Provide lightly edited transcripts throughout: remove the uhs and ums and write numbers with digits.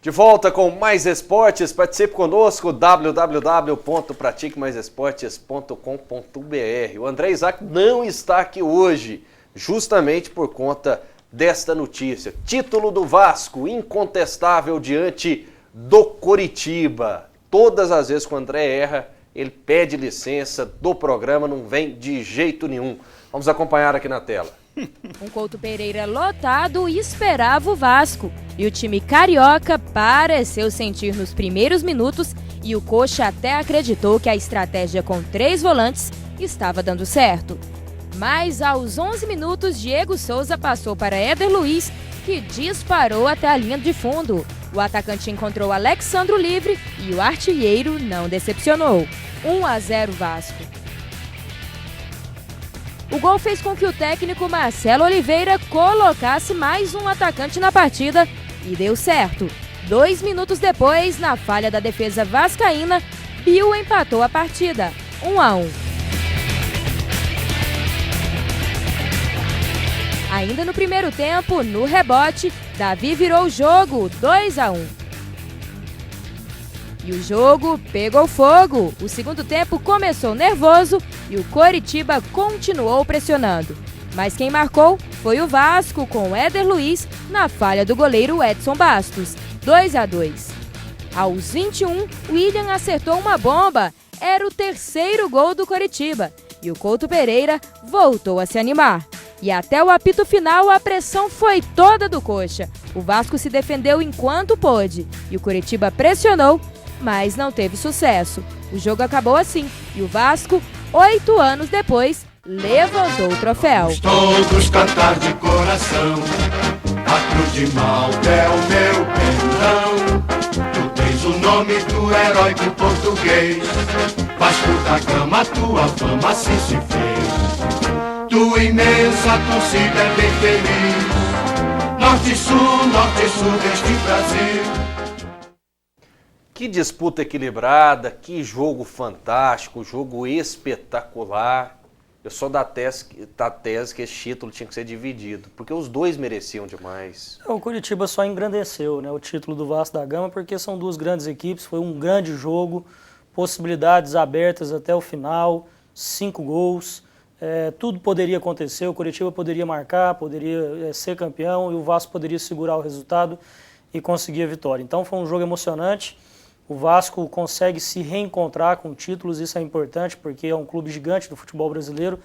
De volta com Mais Esportes, participe conosco, www.pratiquemaisesportes.com.br. O André Isaac não está aqui hoje, justamente por conta desta notícia. Título do Vasco, incontestável diante do Coritiba. Todas as vezes que o André erra, ele pede licença do programa, não vem de jeito nenhum. Vamos acompanhar aqui na tela. Um Couto Pereira lotado esperava o Vasco. E o time carioca pareceu sentir nos primeiros minutos e o Coxa até acreditou que a estratégia com 3 volantes estava dando certo. Mas aos 11 minutos, Diego Souza passou para Éder Luiz, que disparou até a linha de fundo. O atacante encontrou Alexandro livre e o artilheiro não decepcionou. 1-0 Vasco. O gol fez com que o técnico Marcelo Oliveira colocasse mais um atacante na partida e deu certo. 2 minutos depois, na falha da defesa vascaína, Bill empatou a partida, 1-1. Ainda no primeiro tempo, no rebote, Davi virou o jogo, 2-1. E o jogo pegou fogo. O segundo tempo começou nervoso e o Coritiba continuou pressionando. Mas quem marcou foi o Vasco, com Éder Luiz na falha do goleiro Edson Bastos, 2-2. Aos 21, William acertou uma bomba. Era o terceiro gol do Coritiba e o Couto Pereira voltou a se animar. E até o apito final, a pressão foi toda do Coxa. O Vasco se defendeu enquanto pôde e o Coritiba pressionou, mas não teve sucesso. O jogo acabou assim e o Vasco, 8 anos depois, levantou o troféu. Vamos todos cantar de coração, a cruz de Malta é o meu pendão. Tu tens o nome do heróico português, Vasco da Gama, tua fama assim se fez. Tua imensa torcida é bem feliz, norte e sul deste Brasil. Que disputa equilibrada, que jogo fantástico, jogo espetacular. Eu sou da tese que esse título tinha que ser dividido, porque os dois mereciam demais. O Coritiba só engrandeceu, né, o título do Vasco da Gama, porque são duas grandes equipes, foi um grande jogo, possibilidades abertas até o final, 5 gols, tudo poderia acontecer, o Coritiba poderia marcar, poderia ser campeão e o Vasco poderia segurar o resultado e conseguir a vitória. Então foi um jogo emocionante. O Vasco consegue se reencontrar com títulos, isso é importante porque é um clube gigante do futebol brasileiro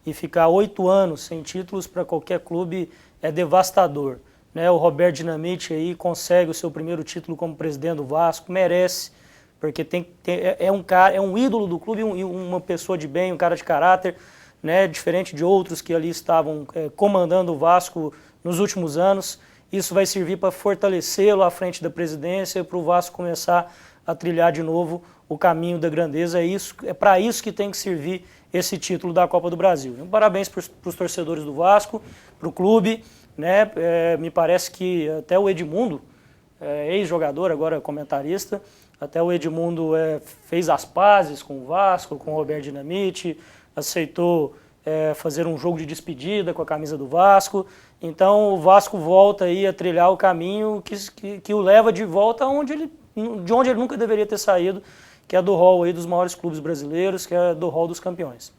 e ficar 8 anos sem títulos para qualquer clube é devastador, né? O Roberto Dinamite aí consegue o seu primeiro título como presidente do Vasco, merece, porque é um ídolo do clube, uma pessoa de bem, um cara de caráter, né? Diferente de outros que ali estavam comandando o Vasco nos últimos anos. Isso vai servir para fortalecê-lo à frente da presidência, para o Vasco começar a trilhar de novo o caminho da grandeza. É para isso que tem que servir esse título da Copa do Brasil. Um parabéns para os torcedores do Vasco, para o clube, né? Me parece que até o Edmundo, ex-jogador, agora comentarista, até o Edmundo fez as pazes com o Vasco, com o Roberto Dinamite, aceitou fazer um jogo de despedida com a camisa do Vasco. Então o Vasco volta aí a trilhar o caminho que o leva de volta de onde ele nunca deveria ter saído, que é do hall aí dos maiores clubes brasileiros, que é do hall dos campeões.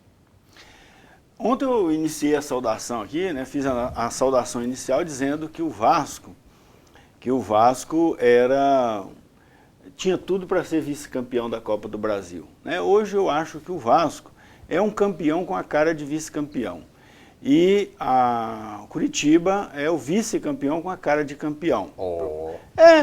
Ontem eu iniciei a saudação aqui, né, fiz a saudação inicial dizendo que o Vasco tinha tudo para ser vice-campeão da Copa do Brasil, né? Hoje eu acho que o Vasco é um campeão com a cara de vice-campeão. E a Coritiba é o vice-campeão com a cara de campeão.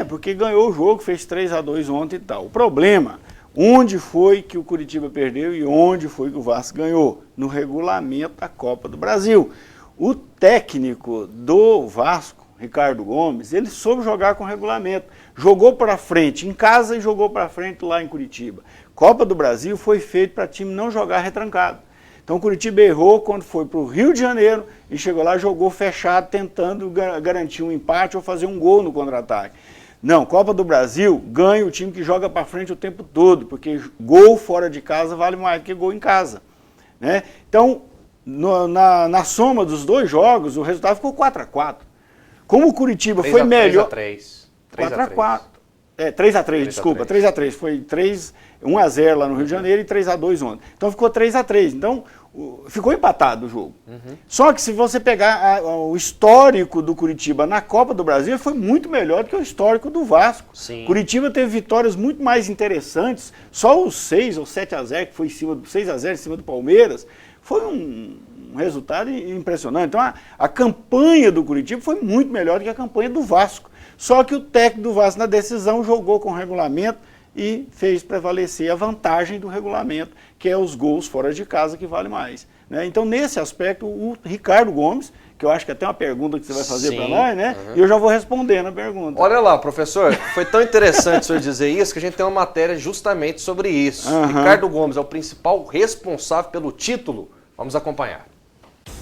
Porque ganhou o jogo, fez 3-2 ontem e tal. O problema, onde foi que o Coritiba perdeu e onde foi que o Vasco ganhou? No regulamento da Copa do Brasil. O técnico do Vasco, Ricardo Gomes, ele soube jogar com regulamento. Jogou para frente em casa e jogou para frente lá em Coritiba. Copa do Brasil foi feito para time não jogar retrancado. Então o Coritiba errou quando foi para o Rio de Janeiro e chegou lá, jogou fechado, tentando garantir um empate ou fazer um gol no contra-ataque. Não, Copa do Brasil ganha o time que joga para frente o tempo todo, porque gol fora de casa vale mais do que gol em casa, né? Então, na soma dos dois jogos, o resultado ficou 4-4. Como o Curitiba foi melhor... 3-3. 4-4. 3x3, desculpa, 3x3. Foi 1x0 lá no Rio de Janeiro e 3x2 ontem. Então ficou 3x3. Então ficou empatado o jogo. Só que se você pegar o histórico do Curitiba na Copa do Brasil, foi muito melhor do que o histórico do Vasco. Sim. Curitiba teve vitórias muito mais interessantes. Só os 6 ou 7x0, que foi 6x0 em cima do Palmeiras, foi um resultado impressionante. Então a campanha do Curitiba foi muito melhor do que a campanha do Vasco. Só que o técnico do Vasco na decisão jogou com o regulamento e fez prevalecer a vantagem do regulamento, que é os gols fora de casa que vale mais. Né? Então, nesse aspecto, o Ricardo Gomes, que eu acho que até uma pergunta que você vai fazer para nós, né? E eu já vou respondendo a pergunta. Olha lá, professor, foi tão interessante o senhor dizer isso que a gente tem uma matéria justamente sobre isso. Ricardo Gomes é o principal responsável pelo título. Vamos acompanhar.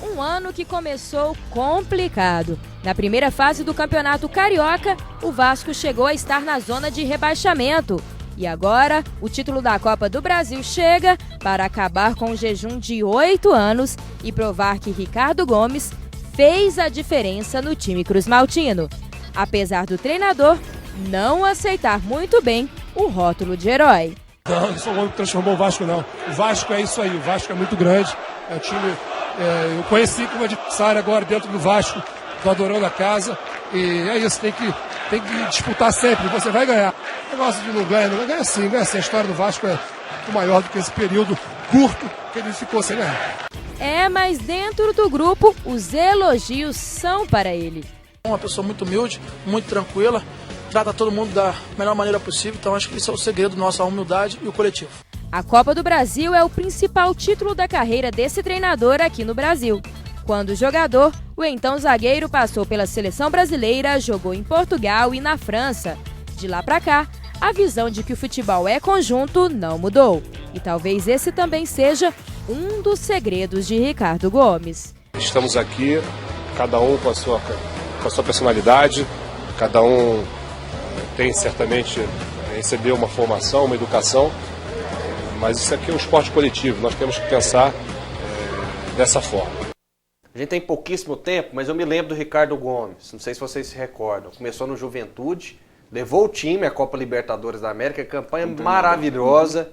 Um ano que começou complicado. Na primeira fase do Campeonato Carioca, o Vasco chegou a estar na zona de rebaixamento. E agora, o título da Copa do Brasil chega para acabar com um jejum de 8 anos e provar que Ricardo Gomes fez a diferença no time cruzmaltino. Apesar do treinador não aceitar muito bem o rótulo de herói. Não, isso não transformou o Vasco, não. O Vasco é isso aí, o Vasco é muito grande. É um time... eu conheci como adversário agora dentro do Vasco, do Adorão da Casa, e é isso, tem que disputar sempre, você vai ganhar. O negócio de não ganha sim, ganha sim. A história do Vasco é muito maior do que esse período curto que ele ficou sem ganhar. Mas dentro do grupo, os elogios são para ele. Uma pessoa muito humilde, muito tranquila, trata todo mundo da melhor maneira possível, então acho que esse é o segredo nosso, a humildade e o coletivo. A Copa do Brasil é o principal título da carreira desse treinador aqui no Brasil. Quando jogador, o então zagueiro passou pela seleção brasileira, jogou em Portugal e na França. De lá para cá, a visão de que o futebol é conjunto não mudou. E talvez esse também seja um dos segredos de Ricardo Gomes. Estamos aqui, cada um com a sua personalidade, cada um tem certamente recebeu uma formação, uma educação, mas isso aqui é um esporte coletivo, nós temos que pensar dessa forma. A gente tem pouquíssimo tempo, mas eu me lembro do Ricardo Gomes, não sei se vocês se recordam, começou no Juventude, levou o time à Copa Libertadores da América, campanha maravilhosa,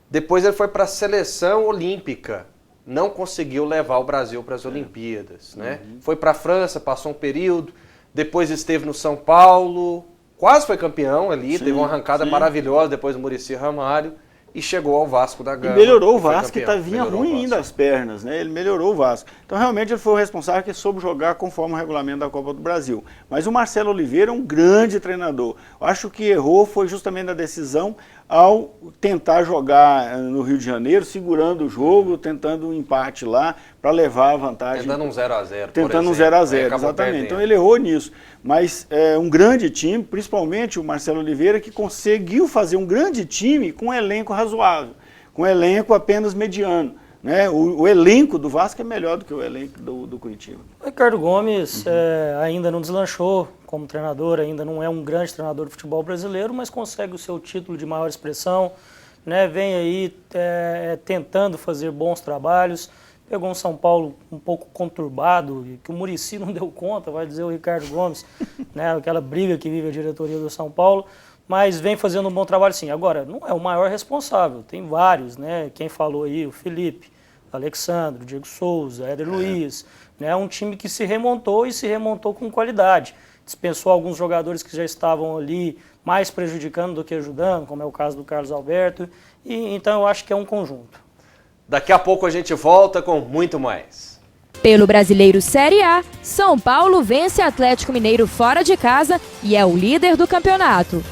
depois ele foi para a seleção olímpica, não conseguiu levar o Brasil para as Olimpíadas, né? Foi para a França, passou um período, depois esteve no São Paulo, quase foi campeão ali, teve uma arrancada maravilhosa depois do Muricy Ramalho, e chegou ao Vasco da Gama. E melhorou o Vasco, que vinha ruim ainda as pernas, né? Ele melhorou o Vasco. Então, realmente, ele foi o responsável que soube jogar conforme o regulamento da Copa do Brasil. Mas o Marcelo Oliveira é um grande treinador. Eu acho que errou foi justamente na decisão ao tentar jogar no Rio de Janeiro, segurando o jogo, tentando um empate lá para levar a vantagem. Tentando um 0x0. Tentando um 0x0, exatamente. Então ele errou nisso. Mas é um grande time, principalmente o Marcelo Oliveira, que conseguiu fazer um grande time com um elenco razoável, com um elenco apenas mediano. Né? O elenco do Vasco é melhor do que o elenco do Curitiba. O Ricardo Gomes ainda não deslanchou como treinador, ainda não é um grande treinador de futebol brasileiro, mas consegue o seu título de maior expressão, né? Vem aí tentando fazer bons trabalhos, pegou um São Paulo um pouco conturbado, que o Muricy não deu conta, vai dizer o Ricardo Gomes, né? Aquela briga que vive a diretoria do São Paulo, mas vem fazendo um bom trabalho sim. Agora, não é o maior responsável, tem vários, né? Quem falou aí, o Felipe, Alexandre, Diego Souza, Éder Luiz, né? Um time que se remontou e se remontou com qualidade. Dispensou alguns jogadores que já estavam ali mais prejudicando do que ajudando, como é o caso do Carlos Alberto, e então eu acho que é um conjunto. Daqui a pouco a gente volta com muito mais. Pelo Brasileiro Série A, São Paulo vence Atlético Mineiro fora de casa e é o líder do campeonato.